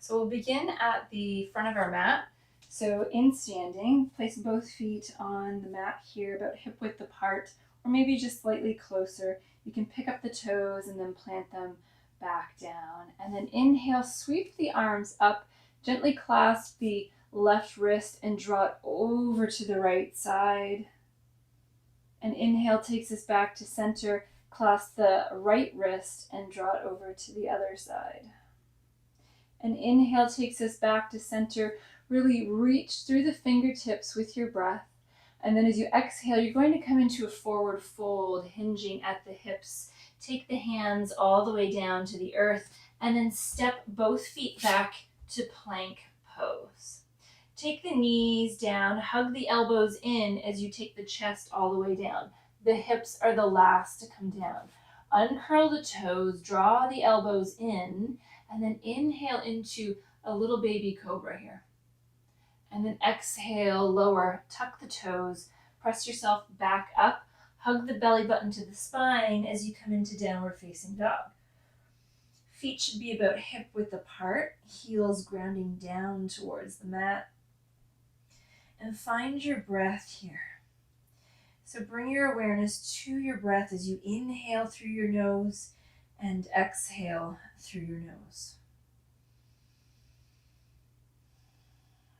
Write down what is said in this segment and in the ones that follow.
So we'll begin at the front of our mat. So in standing, place both feet on the mat here, about hip width apart, or maybe just slightly closer. You can pick up the toes and then plant them back down. And then inhale, sweep the arms up, gently clasp the left wrist and draw it over to the right side. And inhale takes us back to center, clasp the right wrist and draw it over to the other side. And inhale takes us back to center. Really reach through the fingertips with your breath. And then as you exhale, you're going to come into a forward fold, hinging at the hips. Take the hands all the way down to the earth, and then step both feet back to plank pose. Take the knees down, hug the elbows in as you take the chest all the way down. The hips are the last to come down. Uncurl the toes, draw the elbows in, and then inhale into a little baby cobra here. And then exhale, lower, tuck the toes, press yourself back up, hug the belly button to the spine as you come into downward facing dog. Feet should be about hip width apart, heels grounding down towards the mat. And find your breath here. So bring your awareness to your breath as you inhale through your nose and exhale through your nose.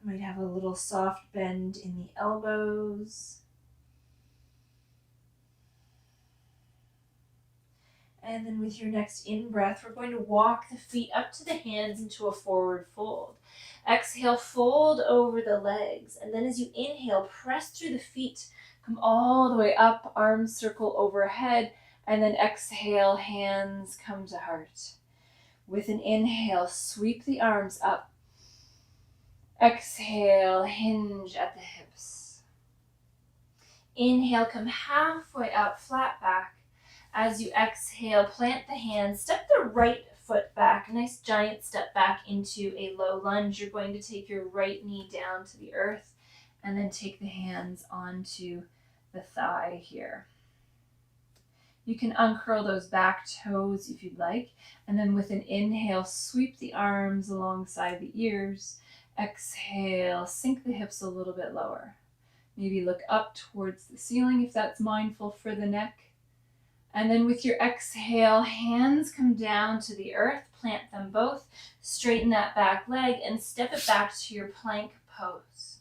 You might have a little soft bend in the elbows. And then with your next in-breath, we're going to walk the feet up to the hands into a forward fold. Exhale, fold over the legs. And then as you inhale, press through the feet. Come all the way up, arms circle overhead. And then exhale, hands come to heart. With an inhale, sweep the arms up. Exhale, hinge at the hips. Inhale, come halfway up, flat back. As you exhale, plant the hands, step the right foot back, nice giant step back into a low lunge. You're going to take your right knee down to the earth and then take the hands onto the thigh here. You can uncurl those back toes if you'd like, and then with an inhale, sweep the arms alongside the ears. Exhale, sink the hips a little bit lower. Maybe look up towards the ceiling if that's mindful for the neck. And then with your exhale, hands come down to the earth, plant them both, straighten that back leg, and step it back to your plank pose.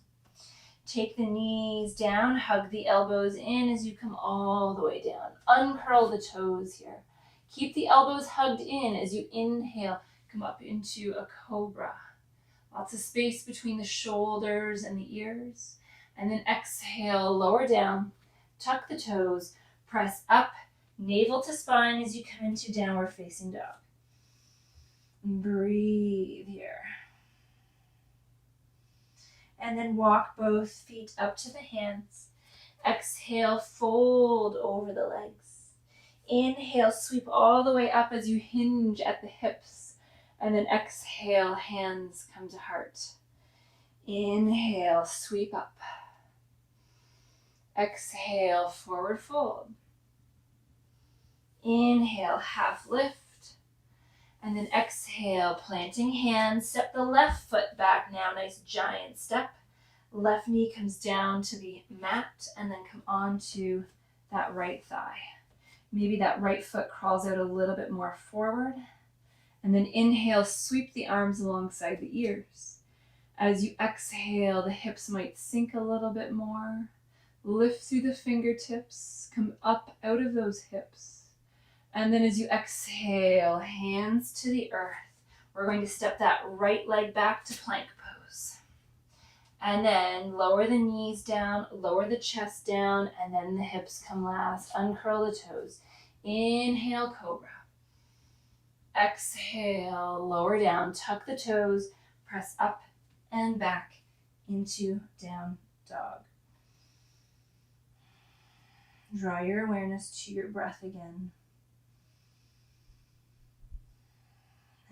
Take the knees down, hug the elbows in as you come all the way down. Uncurl the toes here. Keep the elbows hugged in as you inhale, come up into a cobra. Lots of space between the shoulders and the ears. And then exhale, lower down, tuck the toes, press up, navel to spine as you come into downward facing dog. Breathe here. And then walk both feet up to the hands. Exhale, fold over the legs. Inhale, sweep all the way up as you hinge at the hips. And then exhale, hands come to heart. Inhale, sweep up. Exhale, forward fold. Inhale, half lift. And then exhale, planting hands. Step the left foot back now, nice giant step. Left knee comes down to the mat and then come onto that right thigh. Maybe that right foot crawls out a little bit more forward. And then inhale, sweep the arms alongside the ears. As you exhale, the hips might sink a little bit more. Lift through the fingertips, come up out of those hips. And then as you exhale, hands to the earth, we're going to step that right leg back to plank pose. And then lower the knees down, lower the chest down, and then the hips come last. Uncurl the toes. Inhale, cobra. Exhale, lower down, tuck the toes, press up and back into down dog. Draw your awareness to your breath again.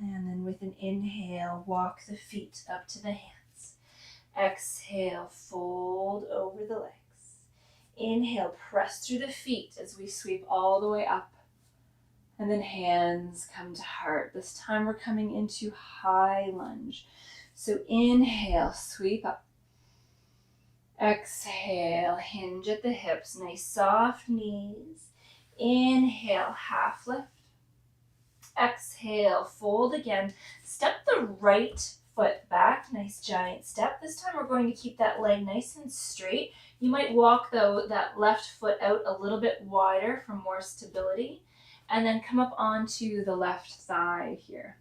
And then with an inhale, walk the feet up to the hands. Exhale, fold over the legs. Inhale, press through the feet as we sweep all the way up. And then hands come to heart. This time we're coming into high lunge. So inhale, sweep up. Exhale, hinge at the hips, nice soft knees. Inhale, half lift. Exhale, fold again. Step the right foot back, nice giant step. This time we're going to keep that leg nice and straight. You might walk though that left foot out a little bit wider for more stability, and then come up onto the left thigh here.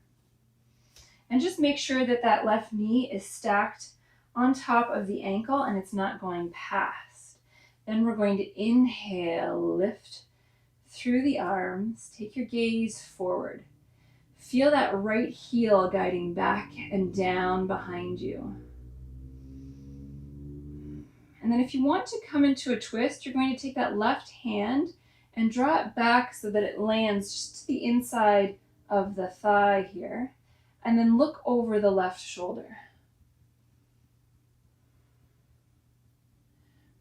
And just make sure that that left knee is stacked on top of the ankle and it's not going past. Then we're going to inhale, lift through the arms, take your gaze forward. Feel that right heel guiding back and down behind you. And then if you want to come into a twist, you're going to take that left hand and draw it back so that it lands just to the inside of the thigh here. And then look over the left shoulder.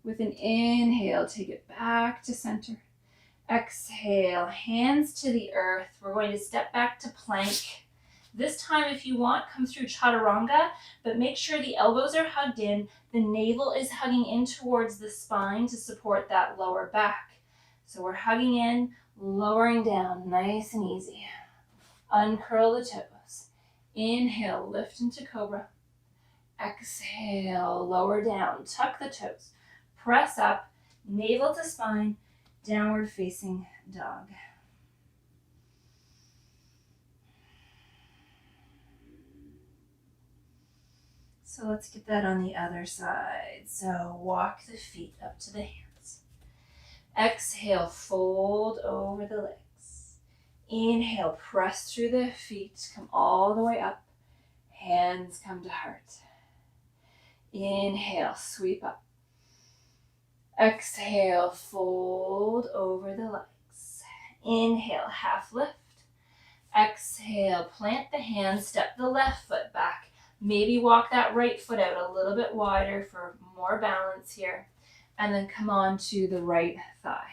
With an inhale, take it back to center. Exhale, hands to the earth. We're going to step back to plank. This time, if you want, come through chaturanga, but make sure the elbows are hugged in, the navel is hugging in towards the spine to support that lower back. So we're hugging in, lowering down, nice and easy. Uncurl the toes. Inhale, lift into cobra. Exhale, lower down, tuck the toes. Press up, navel to spine, downward facing dog. So let's get that on the other side. So walk the feet up to the hands. Exhale, fold over the legs. Inhale, press through the feet, come all the way up. Hands come to heart. Inhale, sweep up. Exhale, fold over the legs. Inhale, half lift. Exhale, plant the hands, step the left foot back. Maybe walk that right foot out a little bit wider for more balance here. And then come on to the right thigh.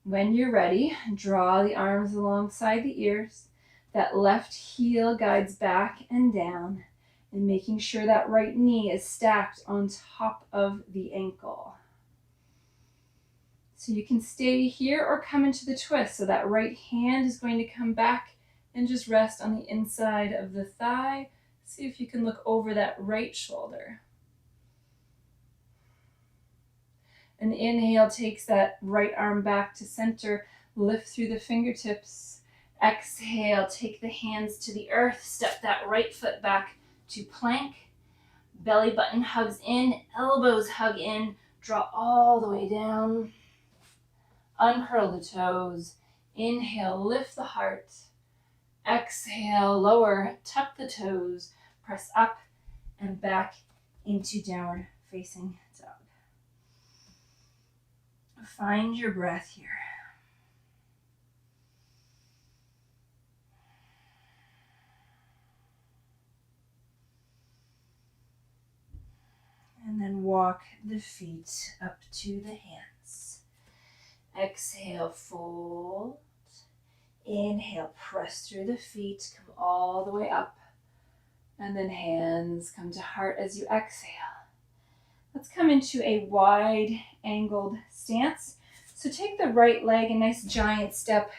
When you're ready, draw the arms alongside the ears. That left heel guides back and down, and making sure that right knee is stacked on top of the ankle. So you can stay here or come into the twist. So that right hand is going to come back and just rest on the inside of the thigh. See if you can look over that right shoulder. An inhale takes that right arm back to center, lift through the fingertips. Exhale, take the hands to the earth, step that right foot back to plank. Belly button hugs in, elbows hug in, draw all the way down. Uncurl the toes. Inhale, lift the heart. Exhale, lower, tuck the toes, press up and back into downward facing dog. Find your breath here. And then walk the feet up to the hands. Exhale, fold. Inhale, press through the feet, come all the way up. And then hands come to heart as you exhale. Let's come into a wide angled stance. So take the right leg, a nice giant step,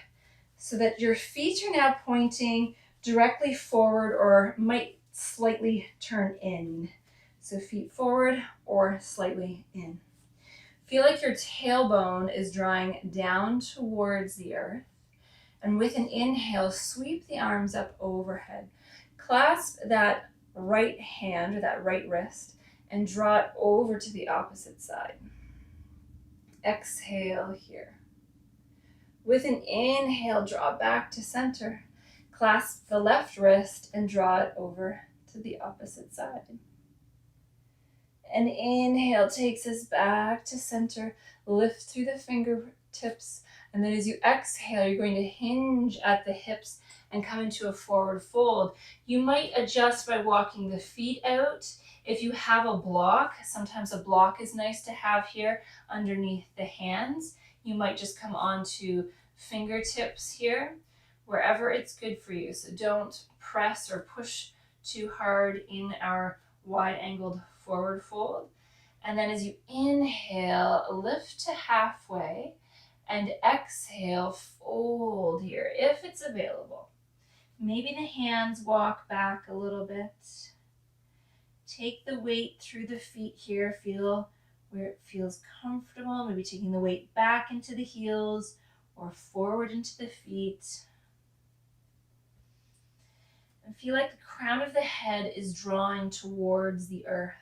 so that your feet are now pointing directly forward or might slightly turn in. So feet forward or slightly in. Feel like your tailbone is drawing down towards the earth. And with an inhale, sweep the arms up overhead. Clasp that right hand or that right wrist and draw it over to the opposite side. Exhale here. With an inhale, draw back to center. Clasp the left wrist and draw it over to the opposite side. An inhale takes us back to center. Lift through the fingertips. And then as you exhale, you're going to hinge at the hips and come into a forward fold. You might adjust by walking the feet out. If you have a block, sometimes a block is nice to have here underneath the hands. You might just come onto fingertips here, wherever it's good for you. So don't press or push too hard in our wide angled forward fold. And then as you inhale, lift to halfway, and exhale, fold here if it's available. Maybe the hands walk back a little bit. Take the weight through the feet here. Feel where it feels comfortable. Maybe taking the weight back into the heels or forward into the feet. And feel like the crown of the head is drawing towards the earth.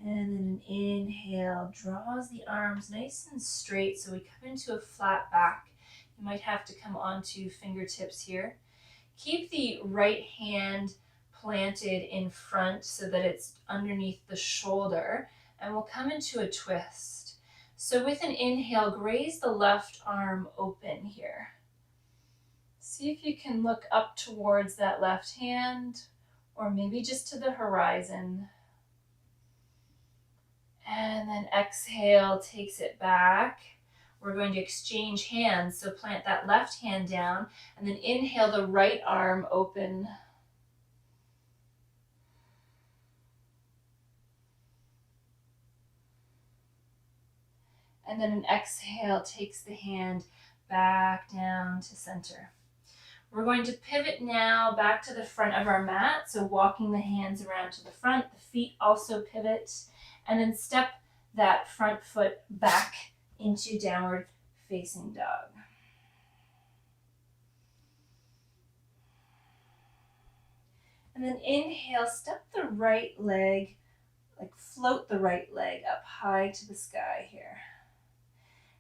And then an inhale draws the arms nice and straight, so we come into a flat back. You might have to come onto fingertips here. Keep the right hand planted in front so that it's underneath the shoulder, and we'll come into a twist. So with an inhale, graze the left arm open here. See if you can look up towards that left hand, or maybe just to the horizon. And then exhale, takes it back. We're going to exchange hands, so plant that left hand down, and then inhale the right arm open. And then an exhale takes the hand back down to center. We're going to pivot now back to the front of our mat, so walking the hands around to the front, the feet also pivot, and then step that front foot back into downward facing dog. And then inhale, step the right leg, like float the right leg up high to the sky here.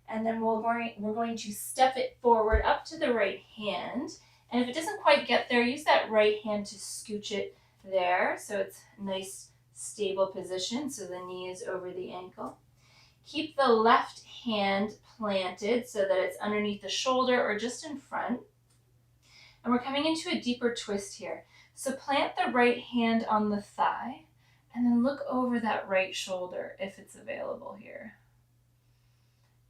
And then we're going to step it forward up to the right hand. And if it doesn't quite get there, use that right hand to scooch it there, so it's a nice stable position, so the knee is over the ankle. Keep the left hand planted so that it's underneath the shoulder or just in front. And we're coming into a deeper twist here. So plant the right hand on the thigh and then look over that right shoulder if it's available here.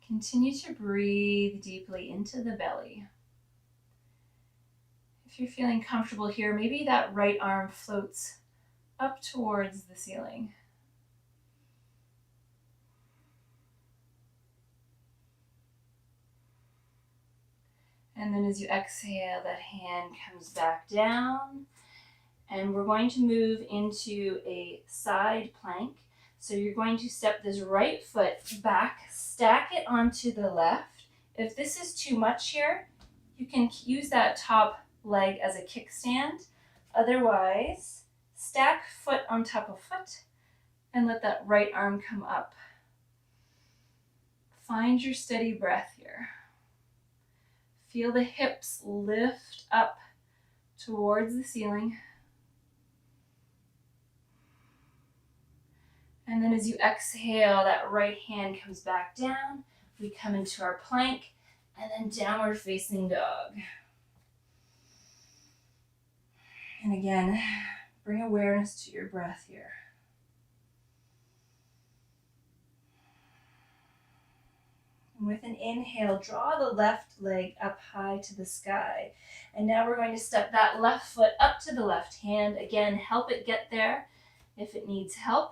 Continue to breathe deeply into the belly. If you're feeling comfortable here, maybe that right arm floats up towards the ceiling. And then as you exhale, that hand comes back down. And we're going to move into a side plank. So you're going to step this right foot back, stack it onto the left. If this is too much here, you can use that top leg as a kickstand. Otherwise, stack foot on top of foot and let that right arm come up. Find your steady breath here. Feel the hips lift up towards the ceiling. And then as you exhale, that right hand comes back down. We come into our plank and then downward facing dog. And again, bring awareness to your breath here. And with an inhale, draw the left leg up high to the sky. And now we're going to step that left foot up to the left hand. Again, help it get there if it needs help.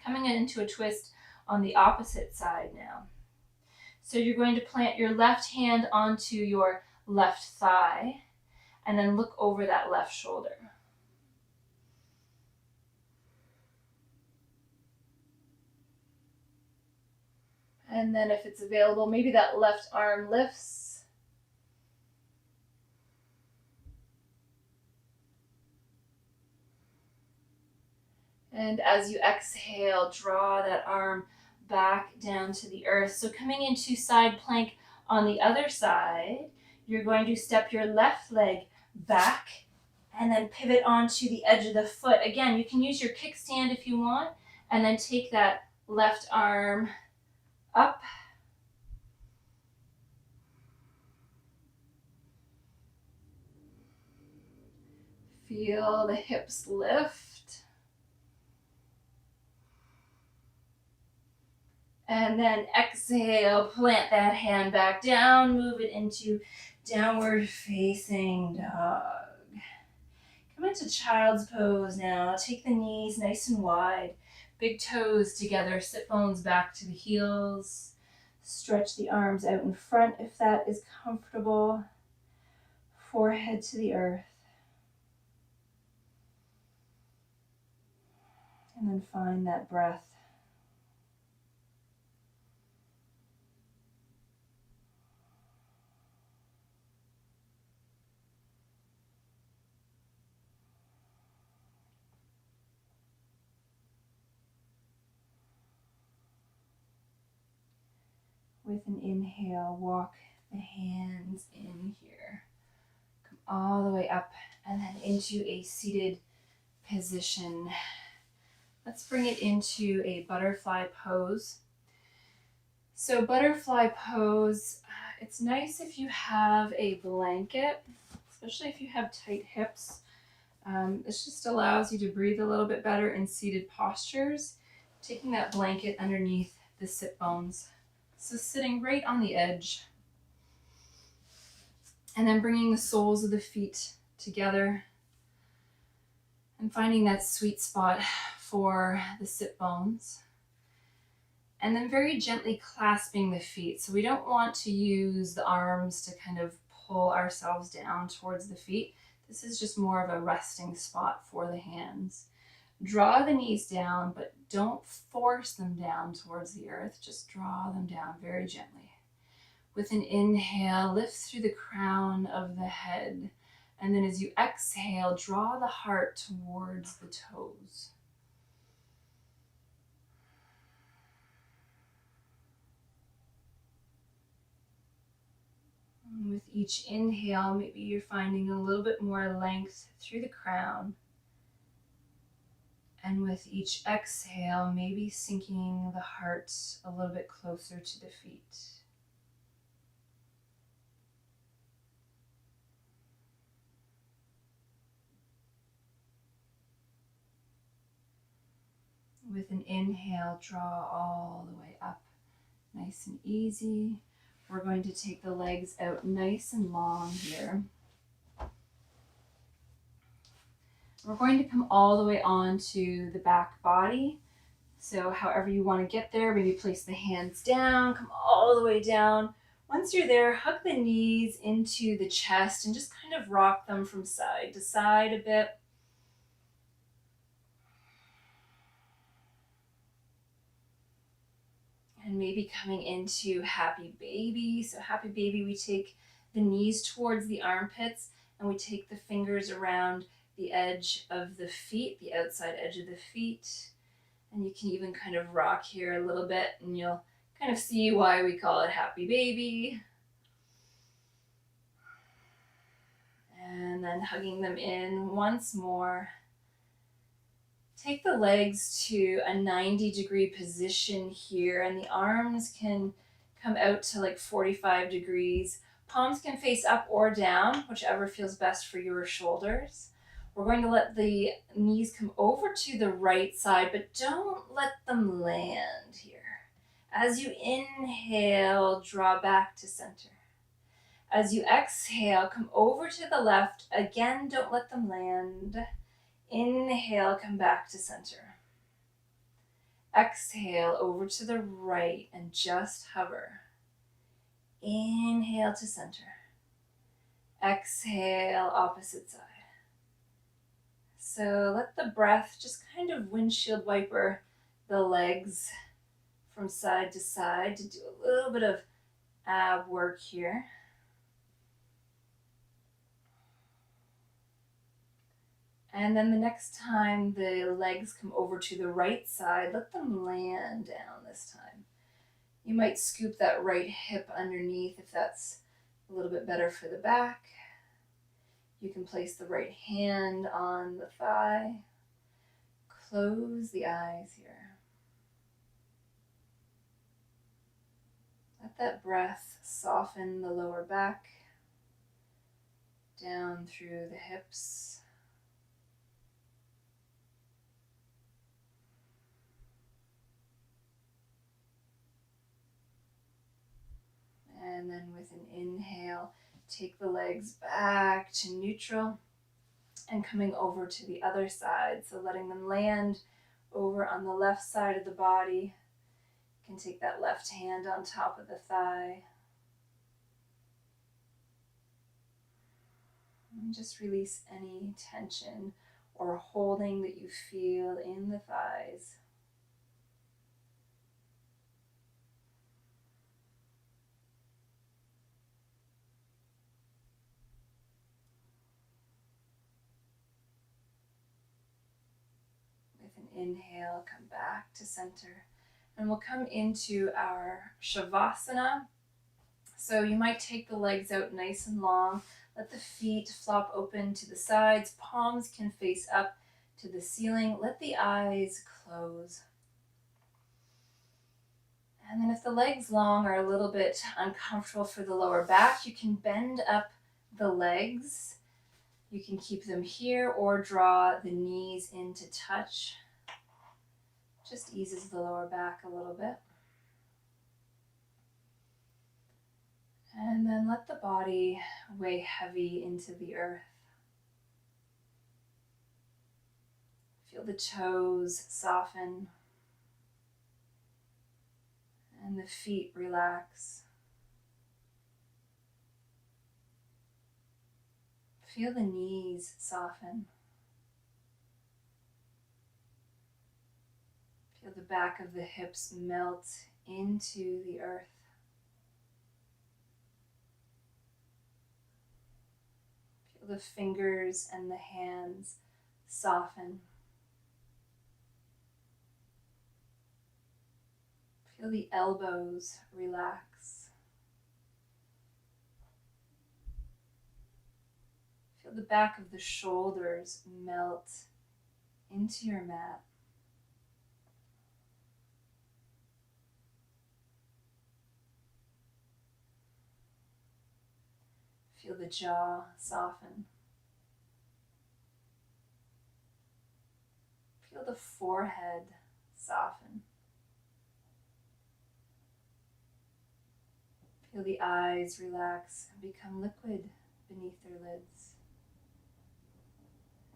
Coming into a twist on the opposite side now. So you're going to plant your left hand onto your left thigh and then look over that left shoulder. And then if it's available, maybe that left arm lifts. And as you exhale, draw that arm back down to the earth. So coming into side plank on the other side, you're going to step your left leg back and then pivot onto the edge of the foot. Again, you can use your kickstand if you want, and then take that left arm up. Feel the hips lift. And then exhale, plant that hand back down, move it into downward facing dog. Come into child's pose now. Take the knees nice and wide. Big toes together, sit bones back to the heels. Stretch the arms out in front if that is comfortable. Forehead to the earth. And then find that breath. With an inhale, walk the hands in here. Come all the way up and then into a seated position. Let's bring it into a butterfly pose. So butterfly pose, it's nice if you have a blanket, especially if you have tight hips. This just allows you to breathe a little bit better in seated postures, taking that blanket underneath the sit bones. So sitting right on the edge. And then bringing the soles of the feet together and finding that sweet spot for the sit bones. And then very gently clasping the feet. So we don't want to use the arms to kind of pull ourselves down towards the feet. This is just more of a resting spot for the hands. Draw the knees down, but don't force them down towards the earth. Just draw them down very gently. With an inhale, lift through the crown of the head. And then as you exhale, draw the heart towards the toes. And with each inhale, maybe you're finding a little bit more length through the crown. And with each exhale, maybe sinking the heart a little bit closer to the feet. With an inhale, draw all the way up, nice and easy. We're going to take the legs out nice and long here. We're going to come all the way onto the back body. So however you want to get there, maybe place the hands down, come all the way down. Once you're there, hug the knees into the chest and just kind of rock them from side to side a bit. And maybe coming into happy baby. So happy baby, we take the knees towards the armpits and we take the fingers around the edge of the feet, the outside edge of the feet. And you can even kind of rock here a little bit and you'll kind of see why we call it happy baby. And then hugging them in once more. Take the legs to a 90-degree position here, and the arms can come out to like 45 degrees. Palms can face up or down, whichever feels best for your shoulders. We're going to let the knees come over to the right side, but don't let them land here. As you inhale, draw back to center. As you exhale, come over to the left. Again, don't let them land. Inhale, come back to center. Exhale over to the right and just hover. Inhale to center. Exhale, opposite side. So let the breath just kind of windshield wiper the legs from side to side to do a little bit of ab work here. And then the next time the legs come over to the right side, let them land down this time. You might scoop that right hip underneath if that's a little bit better for the back. You can place the right hand on the thigh. Close the eyes here. Let that breath soften the lower back, down through the hips. an inhale, take the legs back to neutral and coming over to the other side. So letting them land over on the left side of the body. You can take that left hand on top of the thigh. And just release any tension or holding that you feel in the thighs. With an inhale, come back to center. And we'll come into our Shavasana. So you might take the legs out nice and long. Let the feet flop open to the sides. Palms can face up to the ceiling. Let the eyes close. And then if the legs long are a little bit uncomfortable for the lower back, you can bend up the legs. You can keep them here or draw the knees into touch. Just eases the lower back a little bit. And then let the body weigh heavy into the earth. Feel the toes soften and the feet relax. Feel the knees soften. Feel the back of the hips melt into the earth. Feel the fingers and the hands soften. Feel the elbows relax. Feel the back of the shoulders melt into your mat. Feel the jaw soften. Feel the forehead soften. Feel the eyes relax and become liquid beneath their lids.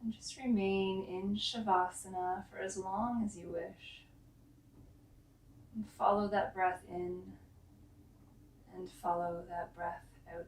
And just remain in Shavasana for as long as you wish. And follow that breath in and follow that breath out.